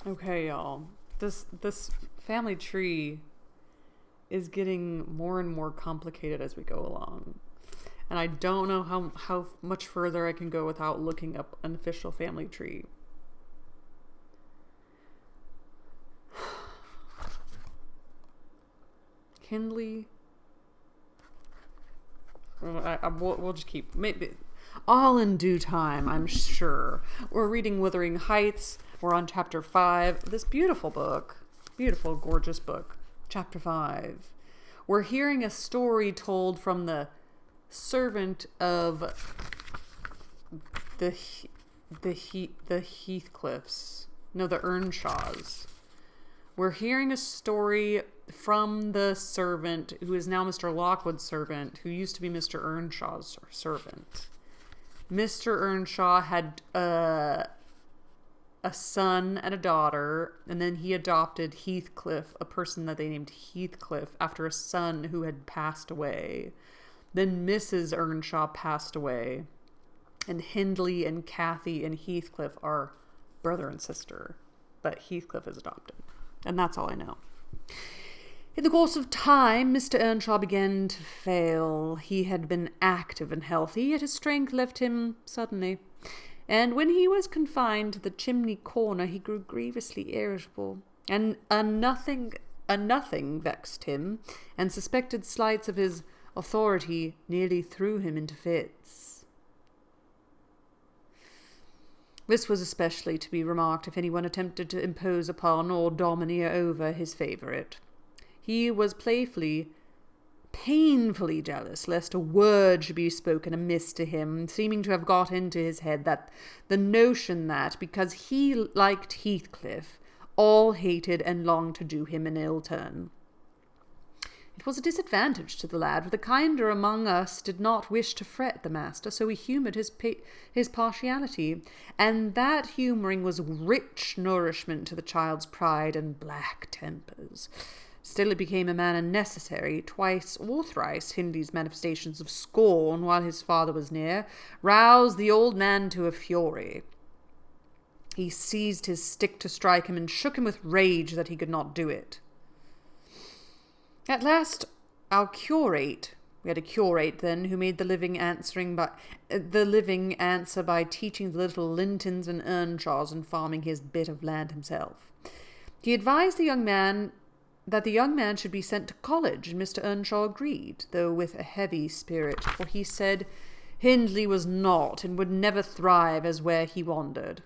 Okay, y'all. This family tree is getting more and more complicated as we go along. And I don't know how much further I can go without looking up an official family tree. Hindley. We'll just keep, maybe all in due time, I'm sure. We're reading Wuthering Heights. We're on chapter 5. This beautiful book, beautiful, gorgeous book, chapter 5. We're hearing a story told from the servant of the Heathcliffs. No, the Earnshaws. We're hearing a story from the servant who is now Mr. Lockwood's servant, who used to be Mr. Earnshaw's servant. Mr. Earnshaw had a son and a daughter, and then he adopted Heathcliff, a person that they named Heathcliff, after a son who had passed away. Then Mrs. Earnshaw passed away, and Hindley and Cathy and Heathcliff are brother and sister, but Heathcliff is adopted. And that's all I know. In the course of time, Mr. Earnshaw began to fail. He had been active and healthy, yet his strength left him suddenly. And when he was confined to the chimney corner, he grew grievously irritable. And a nothing vexed him, and suspected slights of his authority nearly threw him into fits. This was especially to be remarked if anyone attempted to impose upon or domineer over his favourite. He was painfully jealous lest a word should be spoken amiss to him, seeming to have got into his head that the notion that, because he liked Heathcliff, all hated and longed to do him an ill turn. It was a disadvantage to the lad, for the kinder among us did not wish to fret the master, so we humoured his partiality, and that humouring was rich nourishment to the child's pride and black tempers. Still it became a manner necessary. Twice or thrice Hindley's manifestations of scorn, while his father was near, roused the old man to a fury. He seized his stick to strike him, and shook him with rage that he could not do it. At last our curate, we had a curate then, who made the living answer by teaching the little Lintons and Earnshaws and farming his bit of land himself. He advised that the young man should be sent to college, and Mr. Earnshaw agreed, though with a heavy spirit, for he said Hindley was not and would never thrive as where he wandered.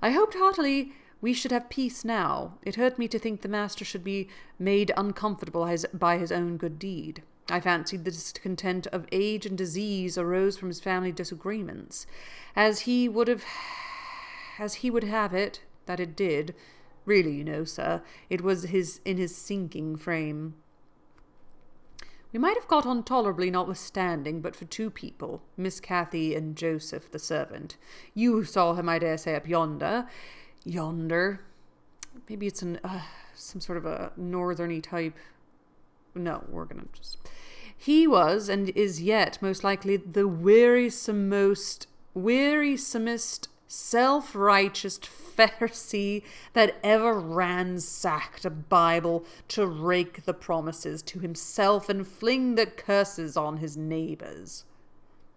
I hoped heartily we should have peace now. It hurt me to think the master should be made uncomfortable by his own good deed. I fancied the discontent of age and disease arose from his family disagreements, as he would have it, that it did. Really, you know, sir, it was in his sinking frame. We might have got on tolerably notwithstanding, but for two people, Miss Cathy and Joseph the servant. You saw him, I dare say, up yonder. Maybe it's some sort of a northerny type. No, we're gonna just... He was, and is yet, most likely, the wearisomest, self-righteous Pharisee that ever ransacked a Bible to rake the promises to himself and fling the curses on his neighbours.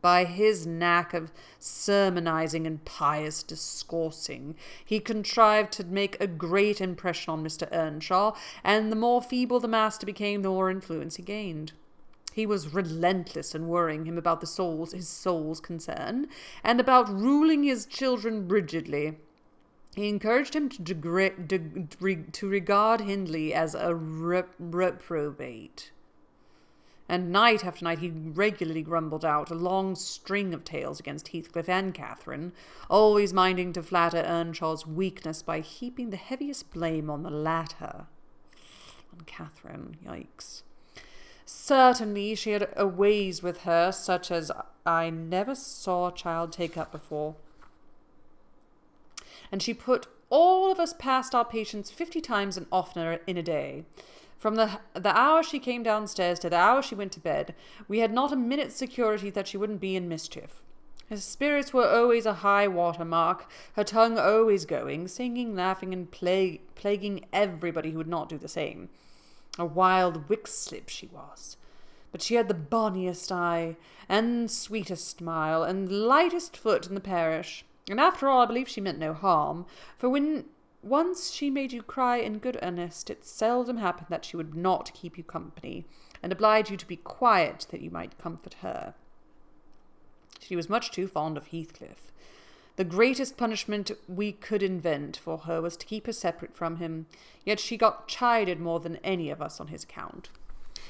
By his knack of sermonizing and pious discoursing, he contrived to make a great impression on Mr. Earnshaw, and the more feeble the master became, the more influence he gained. He was relentless in worrying him about his soul's concern, and about ruling his children rigidly. He encouraged him to regard Hindley as a reprobate. And night after night he regularly grumbled out a long string of tales against Heathcliff and Catherine, always minding to flatter Earnshaw's weakness by heaping the heaviest blame on the latter. On Catherine, yikes. Certainly she had a ways with her such as I never saw a child take up before. And she put all of us past our patience 50 times and oftener in a day. From the hour she came downstairs to the hour she went to bed, we had not a minute's security that she wouldn't be in mischief. Her spirits were always a high water mark, her tongue always going, singing, laughing, and plaguing everybody who would not do the same. A wild wick-slip she was. But she had the bonniest eye, and sweetest smile, and lightest foot in the parish. And after all, I believe she meant no harm, for when once she made you cry in good earnest, it seldom happened that she would not keep you company, and oblige you to be quiet that you might comfort her. She was much too fond of Heathcliff. The greatest punishment we could invent for her was to keep her separate from him, yet she got chided more than any of us on his account.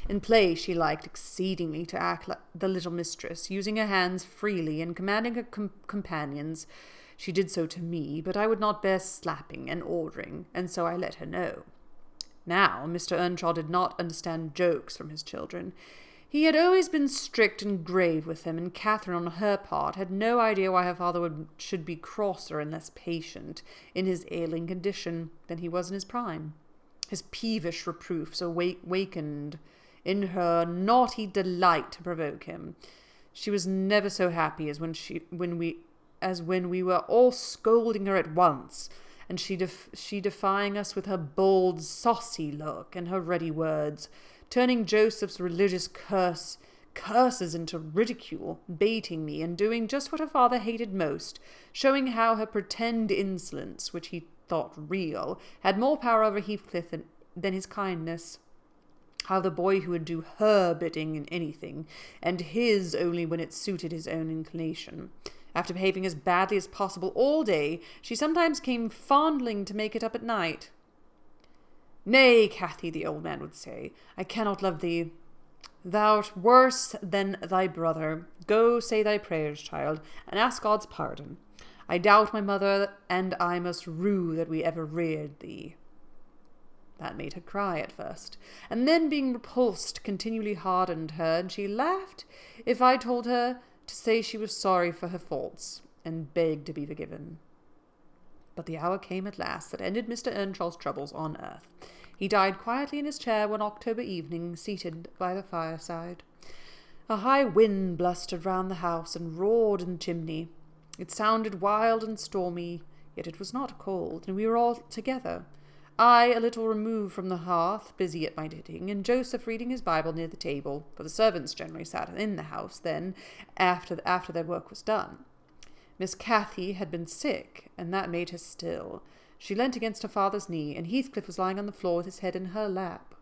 In play she liked exceedingly to act like the little mistress, using her hands freely and commanding her companions. She did so to me, but I would not bear slapping and ordering, and so I let her know. Now, Mr. Earnshaw did not understand jokes from his children. He had always been strict and grave with them, and Catherine, on her part, had no idea why her father should be crosser and less patient in his ailing condition than he was in his prime. His peevish reproofs awakened in her naughty delight to provoke him. She was never so happy as when we were all scolding her at once, and she defying us with her bold, saucy look and her ready words, turning Joseph's religious curses into ridicule, baiting me, and doing just what her father hated most, showing how her pretended insolence, which he thought real, had more power over Heathcliff than his kindness. How the boy who would do her bidding in anything, and his only when it suited his own inclination. After behaving as badly as possible all day, she sometimes came fondling to make it up at night. "Nay, Cathy," the old man would say, "I cannot love thee. Thou'rt worse than thy brother. Go say thy prayers, child, and ask God's pardon. I doubt my mother and I must rue that we ever reared thee." That made her cry at first, and then being repulsed continually hardened her, and she laughed if I told her to say she was sorry for her faults, and begged to be forgiven. But the hour came at last that ended Mr. Earnshaw's troubles on earth. He died quietly in his chair one October evening, seated by the fireside. A high wind blustered round the house and roared in the chimney. It sounded wild and stormy, yet it was not cold, and we were all together. I a little removed from the hearth, busy at my knitting, and Joseph reading his Bible near the table, for the servants generally sat in the house then, after their work was done. Miss Cathy had been sick, and that made her still. She leant against her father's knee, and Heathcliff was lying on the floor with his head in her lap.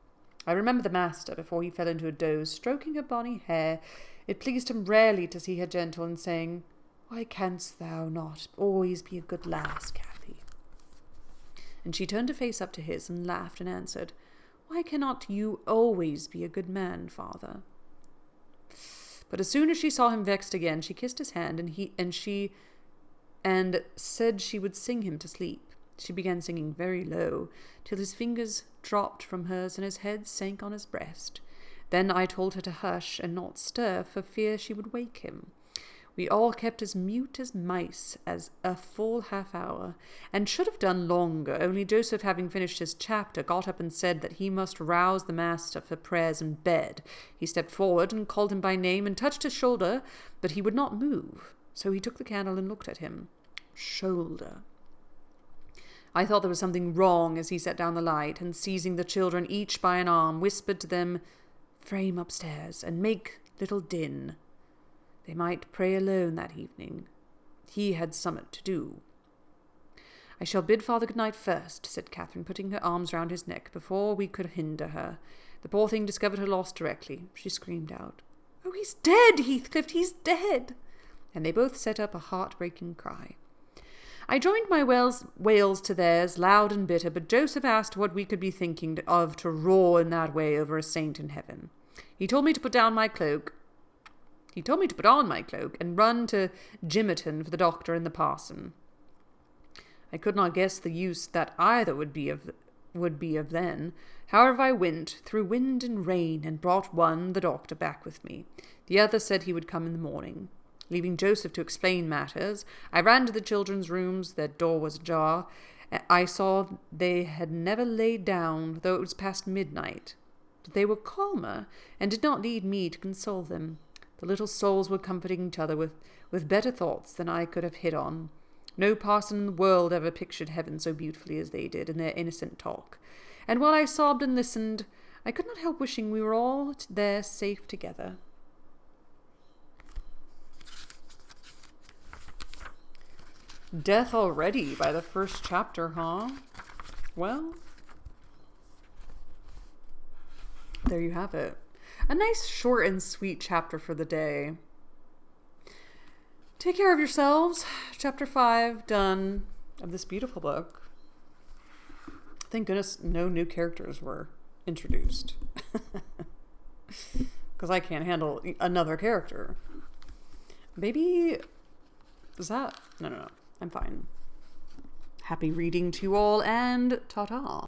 I remember the master, before he fell into a doze, stroking her bonny hair. It pleased him rarely to see her gentle, and saying, "Why canst thou not always be a good lass, Cathy?" And she turned her face up to his, and laughed, and answered, "Why cannot you always be a good man, father?" But as soon as she saw him vexed again, she kissed his hand, and said she would sing him to sleep. She began singing very low, till his fingers dropped from hers and his head sank on his breast. Then I told her to hush and not stir, for fear she would wake him. We all kept as mute as mice as a full half-hour, and should have done longer, only Joseph, having finished his chapter, got up and said that he must rouse the master for prayers in bed. He stepped forward and called him by name and touched his shoulder, but he would not move, so he took the candle and looked at him. Shoulder. I thought there was something wrong as he set down the light, and seizing the children each by an arm, whispered to them, "Frame upstairs, and make little din." They might pray alone that evening. He had somewhat to do. "I shall bid father good night first," said Catherine, putting her arms round his neck before we could hinder her. The poor thing discovered her loss directly. She screamed out, "Oh, he's dead, Heathcliff, he's dead!" And they both set up a heart-breaking cry. I joined my wails to theirs, loud and bitter, but Joseph asked what we could be thinking of to roar in that way over a saint in heaven. He told me to put on my cloak, and run to Gimmerton for the doctor and the parson. I could not guess the use that either would be of then. However, I went through wind and rain, and brought one, the doctor, back with me. The other said he would come in the morning. Leaving Joseph to explain matters, I ran to the children's rooms. Their door was ajar. I saw they had never laid down, though it was past midnight. But they were calmer, and did not need me to console them. The little souls were comforting each other with better thoughts than I could have hit on. No parson in the world ever pictured heaven so beautifully as they did in their innocent talk. And while I sobbed and listened, I could not help wishing we were all there safe together. Death already by the first chapter, huh? Well, there you have it. A nice short and sweet chapter for the day. Take care of yourselves. Chapter 5 done of this beautiful book. Thank goodness no new characters were introduced. Because I can't handle another character. Maybe... Is that... No. I'm fine. Happy reading to you all, and ta-ta.